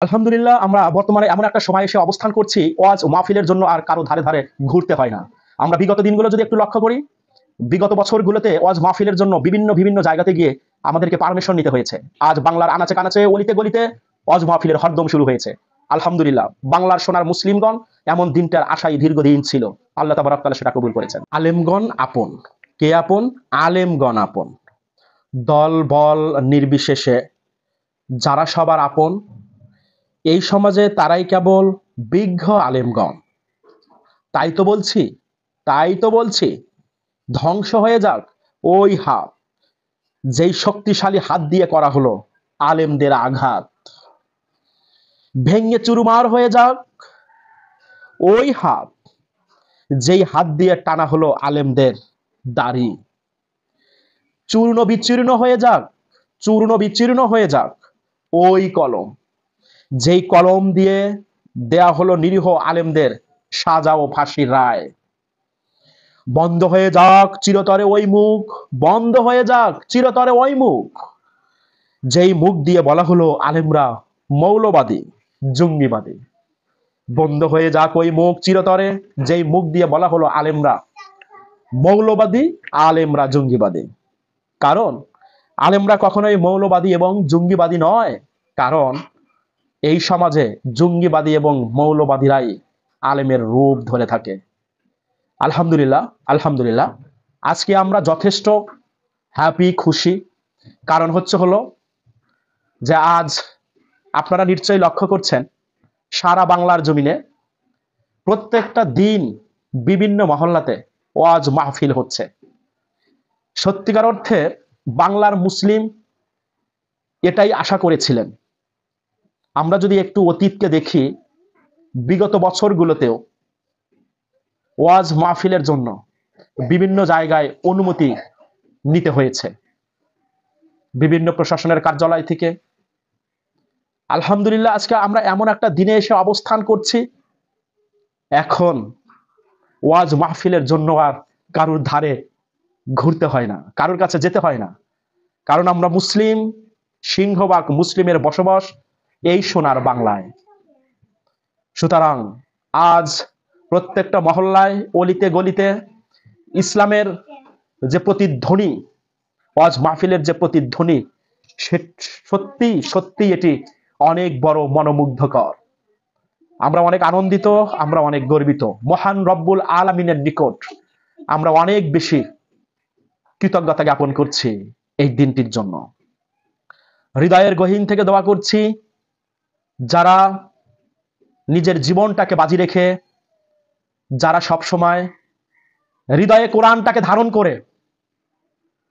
আলহামদুলিল্লাহ আমরা বর্তমানে এমন একটা সময় এসে অবস্থান করছি, ওয়াজ ও মাহফিলের জন্য আর কারো ধারে ধারে ঘুরতে হয় না। আমরা বিগত দিনগুলো যদি একটু লক্ষ্য করি, বিগত বছরগুলোতে ওয়াজ মাহফিলের জন্য বিভিন্ন বিভিন্ন জায়গাতে গিয়ে আমাদেরকে পারমিশন নিতে হয়েছে। আজ বাংলার আনাচে কানাচে অলিতে গলিতে ওয়াজ মাহফিলের হরদম শুরু হয়েছে। আলহামদুলিল্লাহ, বাংলার সোনার মুসলিমগণ এমন দিনটার আশাই দীর্ঘদিন ছিল। আল্লাহ তাবারক তাআলা সেটা কবুল করেছেন। আলেমগণ আপন, কে আপন? আলেমগণ আপন। দল বল নির্বিশেষে যারা সবার আপন, এই সমাজে তারাই কেবল বিজ্ঞ আলেমগণ। তাই তো বলছি, তাই তো বলছি, ধ্বংস হয়ে যাক ওই হাত, যেই শক্তিশালী হাত দিয়ে করা হলো আলেমদের আঘাত। ভেঙে চুরমার হয়ে যাক ওই হাত, যেই হাত দিয়ে টানা হলো আলেমদের দাড়ি। চূর্ণ বিচীর্ণ হয়ে যাক, চূর্ণ বিচীর্ণ হয়ে যাক ওই কলম, যেই কলম দিয়ে দেয়া হলো নিরীহ আলেমদের সাজা ও ফাঁসির রায়। বন্ধ হয়ে যাক চিরতরে ওই মুখ, বন্ধ হয়ে যাক চিরতরে ওই মুখ, যেই মুখ দিয়ে বলা হলো আলেমরা মৌলবাদী জঙ্গিবাদী। বন্ধ হয়ে যাক ওই মুখ চিরতরে, যেই মুখ দিয়ে বলা হলো আলেমরা মৌলবাদী, আলেমরা জঙ্গিবাদী। কারণ আলেমরা কখনোই মৌলবাদী এবং জঙ্গিবাদী নয়, কারণ এই সমাজে জঙ্গিবাদী এবং মৌলবাদীরাই আলেমের রূপ ধরে থাকে। আলহামদুলিল্লাহ, আলহামদুলিল্লাহ, আজকে আমরা যথেষ্ট হ্যাপি, খুশি। কারণ হলো যে আজ আপনারা নিশ্চয়ই লক্ষ্য করছেন, সারা বাংলার জমিনে প্রত্যেকটা দিন বিভিন্ন মহল্লাতে ওয়াজ মাহফিল হচ্ছে। সত্যিকার অর্থে বাংলার মুসলিম এটাই আশা করেছিলেন। আমরা যদি একটু অতীতকে দেখি, বিগত বছরগুলোতেও ওয়াজ মাহফিলের জন্য বিভিন্ন জায়গায় অনুমতি নিতে হয়েছে, বিভিন্ন প্রশাসনের কার্যালয় থেকে। আলহামদুলিল্লাহ, আজকে আমরা এমন একটা দিনে এসে অবস্থান করছি, এখন ওয়াজ মাহফিলের জন্য আর কারুর ধারে ঘুরতে হয় না, কারুর কাছে যেতে হয় না। কারণ আমরা মুসলিম, সিংহভাগ মুসলিমের বসবাস এই সোনার বাংলায়। সুতরাং আজ প্রত্যেকটা মহল্লায় অলিতে গলিতে ইসলামের যে প্রতিধ্বনি, ওয়াজ মাহফিলের যে প্রতিধ্বনি, সত্যি সত্যি এটি অনেক বড় মনোমুগ্ধকর। আমরা অনেক আনন্দিত, আমরা অনেক গর্বিত। মহান রব্বুল আলামিনের নিকট আমরা অনেক বেশি কৃতজ্ঞতা জ্ঞাপন করছি এই দিনটির জন্য। হৃদয়ের গহীন থেকে দোয়া করছি, যারা নিজের জীবনটাকে বাজি রেখে, যারা সবসময় হৃদয়ে কোরআনটাকে ধারণ করে,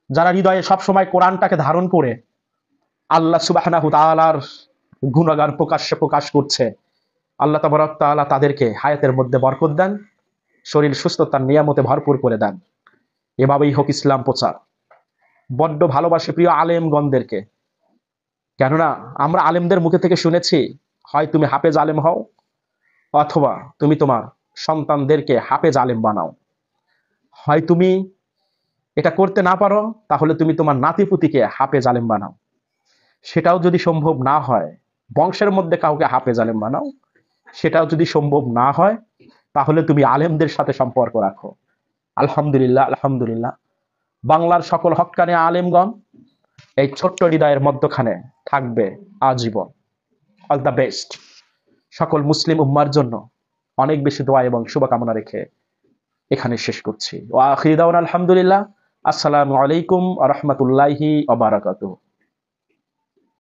যারা হৃদয়ে সবসময় কোরআনটাকে ধারণ করে আল্লাহ সুবহানাহু তাআলার গুণগান প্রকাশ্যে প্রকাশ করছে, আল্লাহ তাবারক তাআলা তাদেরকে হায়াতের মধ্যে বরকত দেন, শরীর সুস্থতার নিয়ামতে ভরপুর করে দেন। এভাবেই হোক ইসলাম প্রচার। বড্ড ভালোবাসি প্রিয় আলেমগণদেরকে, কেননা আমরা আলেমদের মুখে থেকে শুনেছি, হয় তুমি হাফেজ আলেম হও, অথবা তুমি তোমার সন্তানদেরকে হাফেজ আলেম বানাও। হয় তুমি এটা করতে না পারো, তাহলে তুমি তোমার নাতিপুতিকে হাফেজ আলেম বানাও। সেটাও যদি সম্ভব না হয়, বংশের মধ্যে কাউকে হাফেজ আলেম বানাও। সেটাও যদি সম্ভব না হয়, তাহলে তুমি আলেমদের সাথে সম্পর্ক রাখো। আলহামদুলিল্লাহ, আলহামদুলিল্লাহ, বাংলার সকল হক্কানি আলেমগণ এই ছোট্ট হৃদয়ের মধ্যখানে থাকবে আজীবন। All the best. সকল মুসলিম উম্মার জন্য অনেক বেশি দোয়া এবং শুভকামনা রেখে এখানে শেষ করছি। ওয়া আখিরু দাওয়ানা আলহামদুলিল্লাহ। আসসালামু আলাইকুম ওয়া রাহমাতুল্লাহি ওয়া বারাকাতুহু।